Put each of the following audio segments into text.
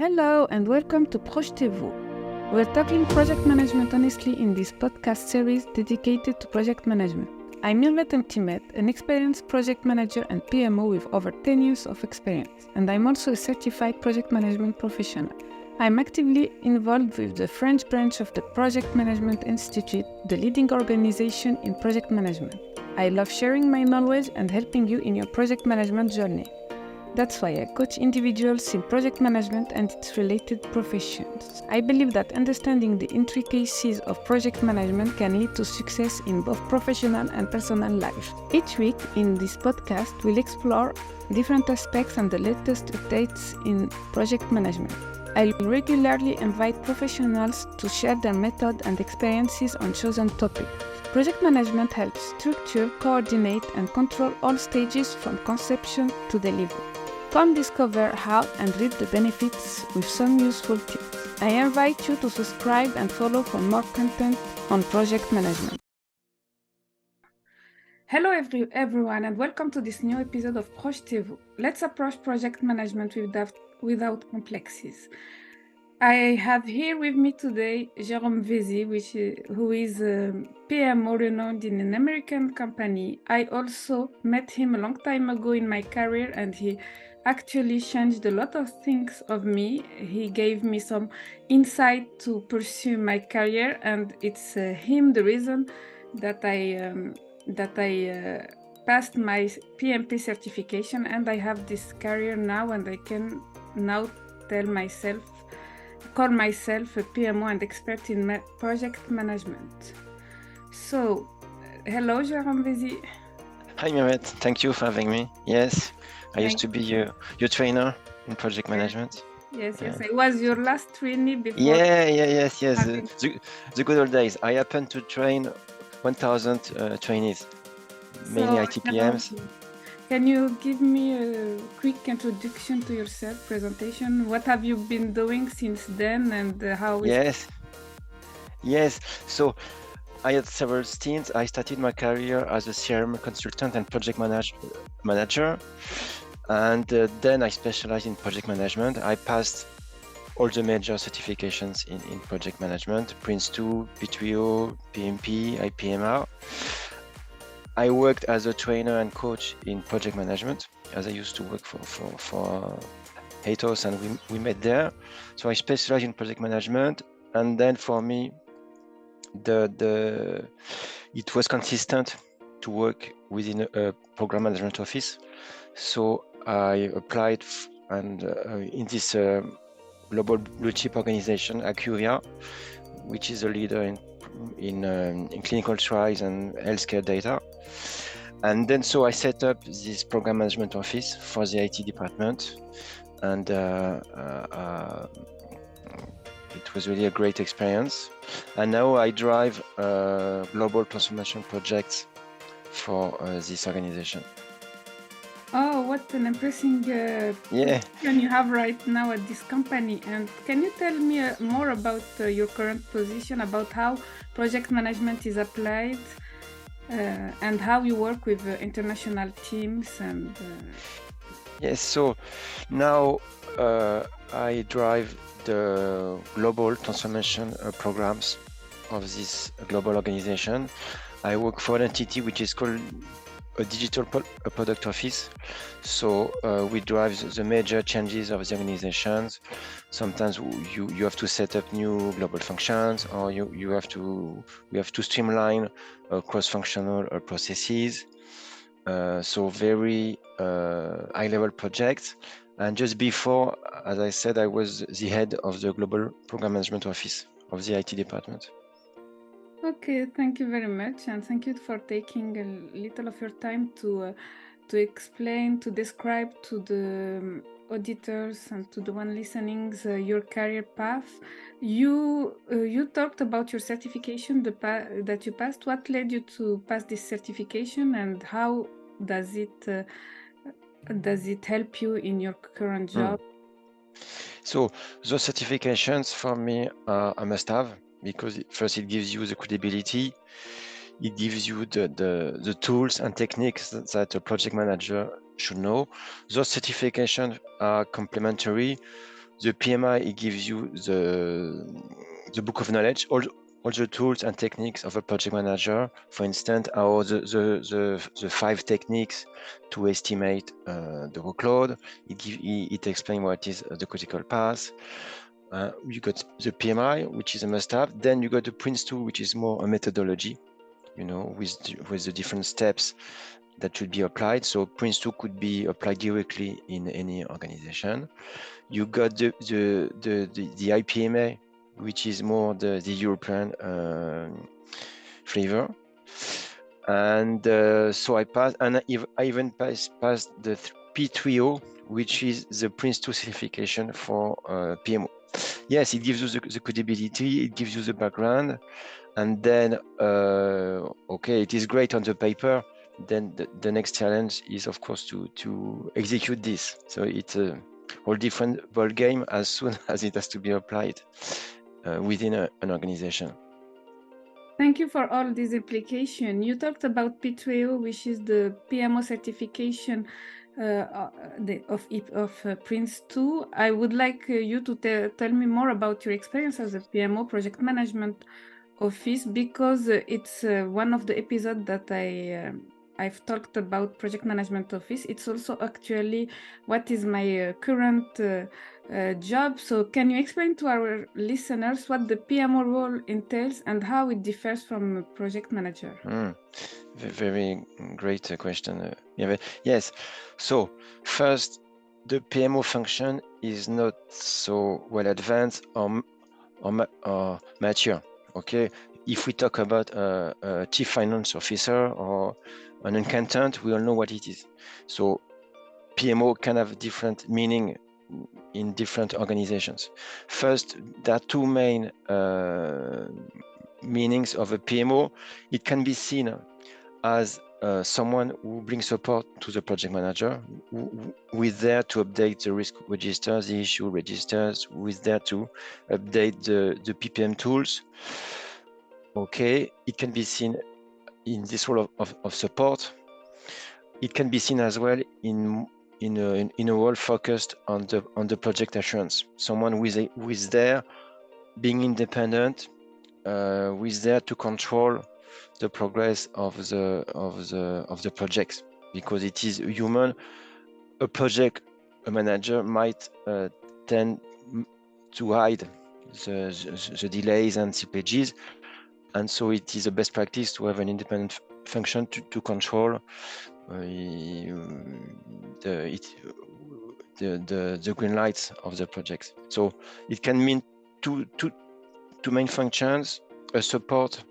Hello and welcome to Projetez-Vous. We're tackling project management honestly in this podcast series dedicated to project management. I'm Mirvet Mtimet, an experienced project manager and PMO with over 10 years of experience, and I'm also a certified project management professional. I'm actively involved with the French branch of the Project Management Institute, the leading organization in project management. I love sharing my knowledge and helping you in your project management journey. That's why I coach individuals in project management and its related professions. I believe that understanding the intricacies of project management can lead to success in both professional and personal life. Each week in this podcast, we'll explore different aspects and the latest updates in project management. I regularly invite professionals to share their method and experiences on chosen topics. Project management helps structure, coordinate, and control all stages from conception to delivery. Come discover how and reap the benefits with some useful tips. I invite you to subscribe and follow for more content on project management. Hello everyone and welcome to this new episode of Projetez-Vous. Let's approach project management without complexes. I have here with me today Jérôme Vezie, who is a PMO renowned in an American company. I also met him a long time ago in my career and he actually changed a lot of things of me. He gave me some insight to pursue my career, and it's him the reason that I passed my PMP certification and I have this career now, and I can now call myself a PMO and expert in project management. So, hello Jérôme Vezie. Hi Mirvet, thank you for having me. Yes, I used to be your trainer in project management. Yes, I was your last trainee before. Yes. The good old days. I happened to train 1,000 trainees, mainly ITPMs. Can you give me a quick introduction to yourself, presentation? What have you been doing since then, and how? Yes. So I had several stints. I started my career as a CRM consultant and project manager, and then I specialized in project management. I passed all the major certifications in project management: Prince2, P3O, PMP, IPMR. I worked as a trainer and coach in project management, as I used to work for Atos, and we met there. So I specialized in project management, and then for me, it was consistent to work within a program management office. So I applied in this global blue chip organization, Acuria, which is a leader in clinical trials and healthcare data. And then so I set up this program management office for the IT department, and it was really a great experience. And now I drive global transformation projects for this organization. Oh, what an impressive position you have right now at this company. And can you tell me more about your current position, about how project management is applied and how you work with international teams? Yes, so now I drive the global transformation programs of this global organization. I work for an entity which is called a digital product office. So we drive the major changes of the organizations. Sometimes you have to set up new global functions, or we have to streamline cross-functional processes. So very high-level projects. And just before, as I said, I was the head of the global program management office of the IT department. Okay, thank you very much, and thank you for taking a little of your time to explain, to describe to the auditors and to the one listening your career path. You talked about your certification that you passed. What led you to pass this certification, and how does it help you in your current job? So those certifications for me are a must-have, because first it gives you the credibility, it gives you the tools and techniques that a project manager should know. Those certifications are complementary The PMI, it gives you the book of knowledge, all the tools and techniques of a project manager. For instance, how the 5 techniques to estimate the workload. It explains what is the critical path. You got the PMI, which is a must-have. Then you got the Prince2, which is more a methodology, you know, with the different steps that should be applied. So Prince2 could be applied directly in any organization. You got the IPMA, which is more the European flavor. And so I passed, and I even passed the P3O, which is the Prince2 certification for PMO. Yes, it gives you the credibility, it gives you the background, and then okay, it is great on the paper. Then the next challenge is, of course, to execute this. So it's a whole different ball game as soon as it has to be applied within an organization. Thank you for all this implication. You talked about P2O, which is the PMO certification of Prince2. I would like you to tell me more about your experience as a PMO project management office, because it's one of the episodes that I've talked about project management office. It's also actually what is my current job. So can you explain to our listeners what the PMO role entails and how it differs from a project manager? Very great question. Yes. So first, the PMO function is not so well advanced or mature. Okay, if we talk about a chief finance officer or an accountant, we all know what it is. So PMO can have different meaning in different organizations. First, there are 2 main meanings of a PMO. It can be seen as someone who brings support to the project manager, who is there to update the risk registers, the issue registers, who is there to update the PPM tools. Okay, it can be seen in this role of support. It can be seen as well in a role focused on the project assurance. Someone who is there being independent, who is there to control the progress of the projects, because it is human. A project manager might tend to hide the delays and slippages, and so it is a best practice to have an independent function to control the green lights of the projects. So it can mean two main functions: a support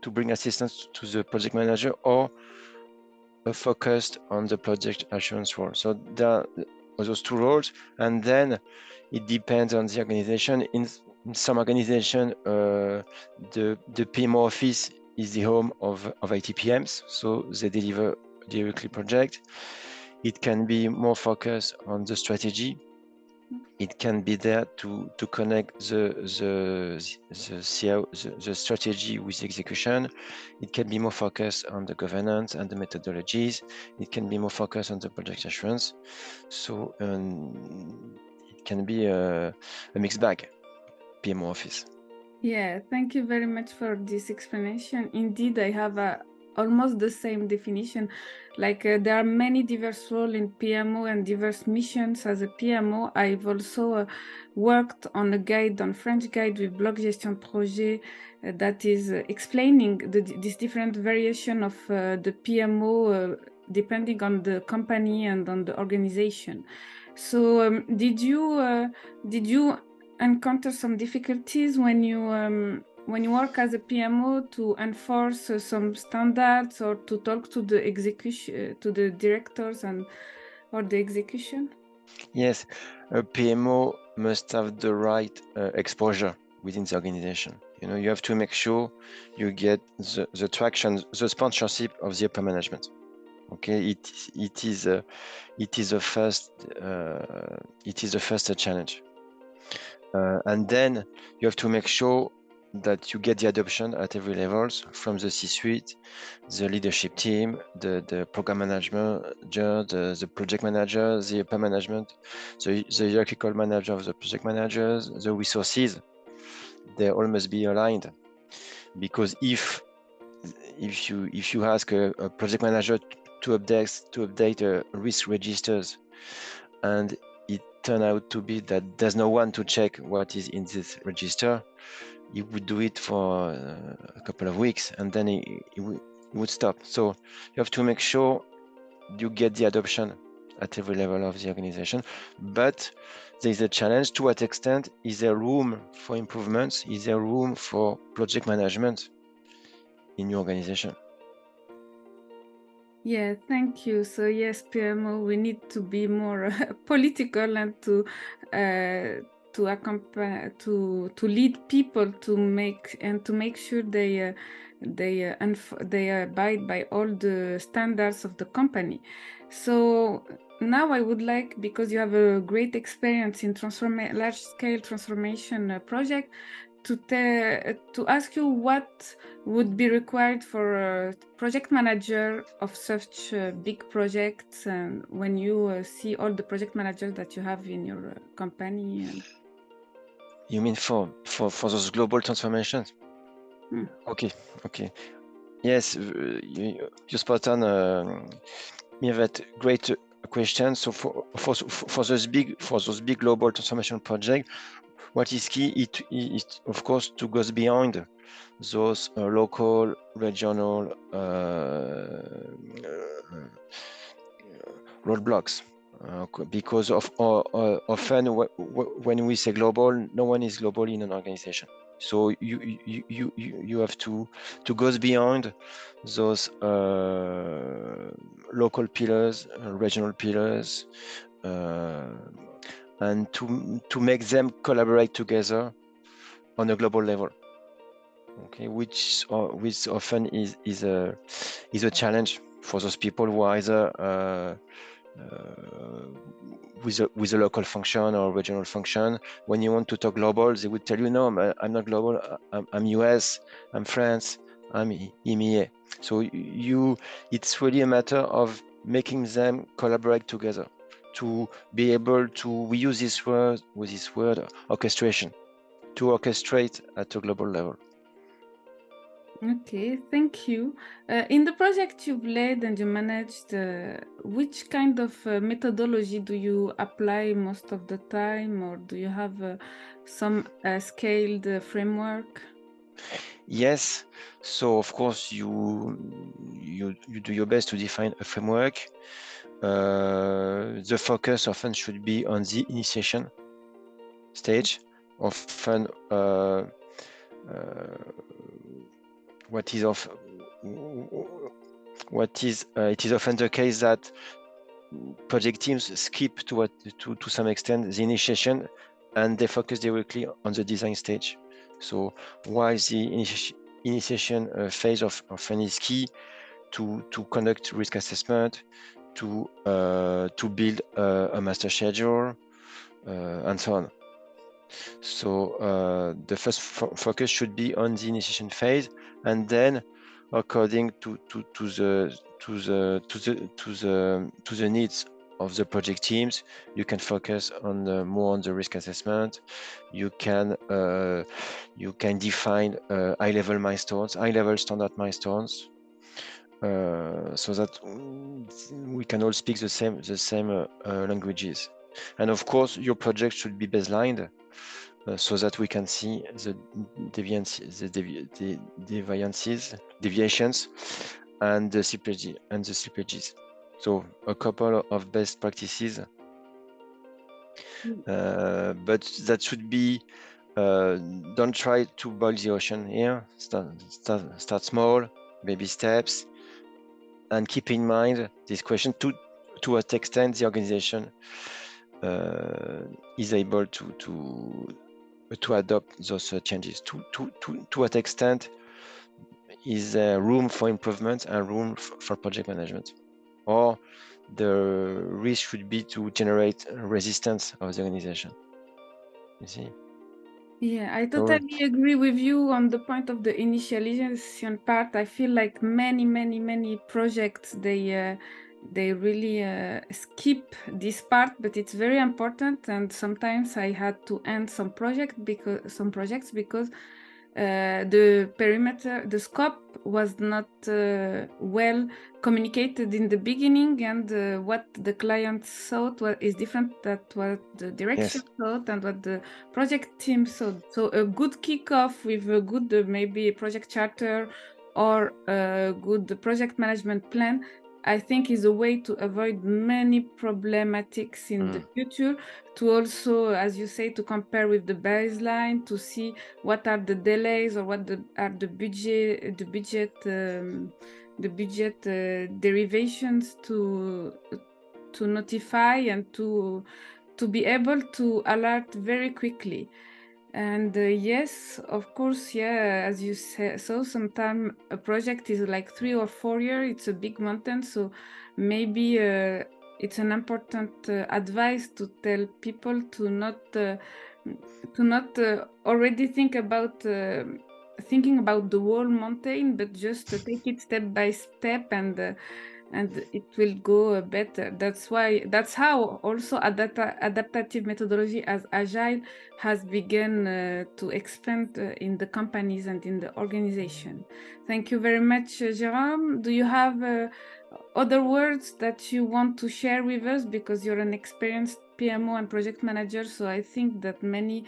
to bring assistance to the project manager, or a focused on the project assurance role. So there are those 2 roles, and then it depends on the organization. In some organization, the PMO office is the home of ITPMs, so they deliver directly project. It can be more focused on the strategy. It can be there to connect the strategy with execution. It can be more focused on the governance and the methodologies. It can be more focused on the project assurance. So it can be a mixed bag, PMO office. Yeah, thank you very much for this explanation. Indeed, I have almost the same definition. Like there are many diverse roles in PMO and diverse missions. As a PMO, I've also worked on a guide, on French guide with Bloc Gestion Projet that is explaining this different variation of the PMO depending on the company and on the organization. So did you encounter some difficulties when you work as a PMO to enforce some standards or to talk to the execution, to the directors or the execution? Yes, a PMO must have the right exposure within the organization. You know, you have to make sure you get the traction, the sponsorship of the upper management. Okay, it is the first challenge, and then you have to make sure that you get the adoption at every levels, from the C-suite, the leadership team, the program management, the project manager, the upper management, the hierarchical manager of the project managers, the resources. They all must be aligned, because if you ask a project manager to update risk registers, and it turned out to be that there's no one to check what is in this register, he would do it for a couple of weeks, and then he would stop. So you have to make sure you get the adoption at every level of the organization. But there is a challenge: to what extent is there room for improvements? Is there room for project management in your organization? Yeah, thank you. So yes, PMO, we need to be more political and to accompany, to lead people to make sure they abide by all the standards of the company. So now I would like, because you have a great experience in large-scale transformation project, to ask you what would be required for a project manager of such big projects, and when you see all the project managers that you have in your company. You mean for those global transformations? Okay. Yes, you spot on. That great question. So for those big global transformation projects, what is key is of course to go beyond those local, regional roadblocks, because often when we say global, no one is global in an organization. So you have to go beyond those local pillars, regional pillars, and to make them collaborate together on a global level. Okay, which often is a challenge for those people who are either with a local function or regional function. When you want to talk global, they would tell you, no, I'm not global. I'm US, I'm France, I'm EMEA. So it's really a matter of making them collaborate together, to be able to, we use this word orchestration, to orchestrate at a global level. Okay, thank you. In the project you've led and you managed, which kind of methodology do you apply most of the time, or do you have some scaled framework? Yes, so of course you do your best to define a framework. The focus often should be on the initiation stage. Often it is often the case that project teams skip to some extent the initiation, and they focus directly on the design stage. So while the initiation phase often is key to conduct risk assessment, to build a master schedule, and so on. So the first focus should be on the initiation phase, and then according to the needs of the project teams, you can focus on more on the risk assessment. You can define high-level milestones, high-level standard milestones, so that we can all speak the same languages. And of course, your project should be baselined, so that we can see the deviations, and the slippages. So a couple of best practices, but that should be, don't try to boil the ocean here. Start small, baby steps, and keep in mind this question: to what extent the organization is able to adopt those changes. To what extent is there room for improvement and room for project management, or the risk should be to generate resistance of the organization. You see? Yeah, I So totally agree with you on the point of the initialization part. I feel like many projects they really skip this part, but it's very important. And sometimes I had to end some projects because the perimeter, the scope was not well communicated in the beginning, and what the client thought is different than what the direction yes, thought and what the project team thought. So a good kickoff with a good maybe a project charter or a good project management plan, I think, is a way to avoid many problematics in the future. To also, as you say, to compare with the baseline, to see what are the delays or what are the budget derivations to notify and to be able to alert very quickly. And yes, of course, yeah, as you said, so sometimes a project is like 3 or 4 years, it's a big mountain, so maybe it's an important advice to tell people to not already thinking about the whole mountain, but just to take it step by step, and it will go better. That's how also adaptive methodology as agile has begun to expand in the companies and in the organization. Thank you very much, Jérôme. Do you have other words that you want to share with us, because you're an experienced PMO and project manager? So I think that many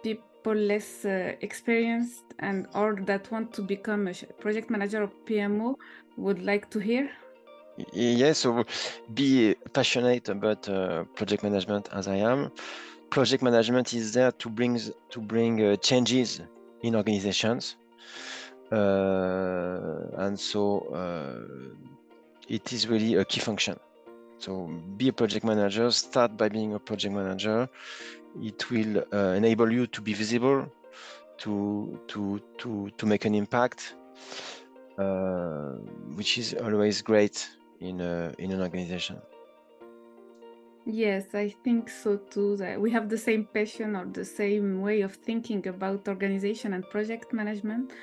people less experienced and or that want to become a project manager or PMO would like to hear. yes. So be passionate about project management as I am. Project management is there to bring changes in organizations, and so it is really a key function. So be a project manager. Start by being a project manager. It will enable you to be visible, to make an impact, which is always great in an organization. Yes, I think so too. That we have the same passion or the same way of thinking about organization and project management.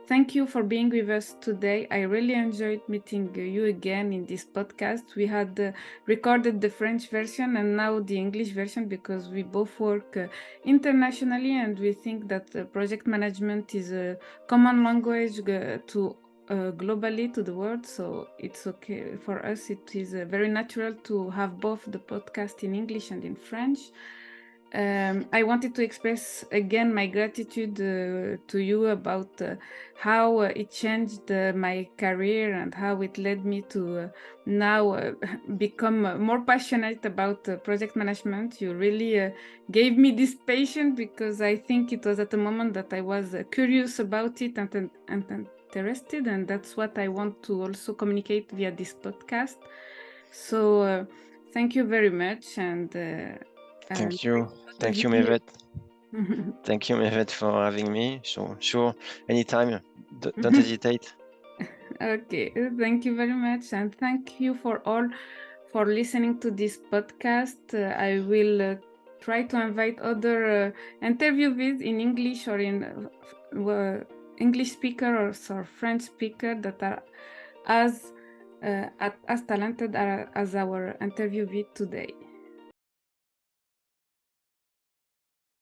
Thank you for being with us today. I really enjoyed meeting you again in this podcast. We had recorded the French version and now the English version because we both work internationally, and we think that project management is a common language to globally to the world, so it's okay for us. It is very natural to have both the podcast in English and in French. I wanted to express again my gratitude to you about how it changed my career and how it led me to now become more passionate about project management. You really gave me this patience, because I think it was at the moment that I was curious about it and interested, and that's what I want to also communicate via this podcast. So thank you very much, and Thank you, Mehvet. Thank you, Mehvet, for having me. So sure, anytime. Don't hesitate. Okay, thank you very much, and thank you for all for listening to this podcast. I will try to invite other interviewees in English or in English speakers or French speaker that are as talented as our interviewee today.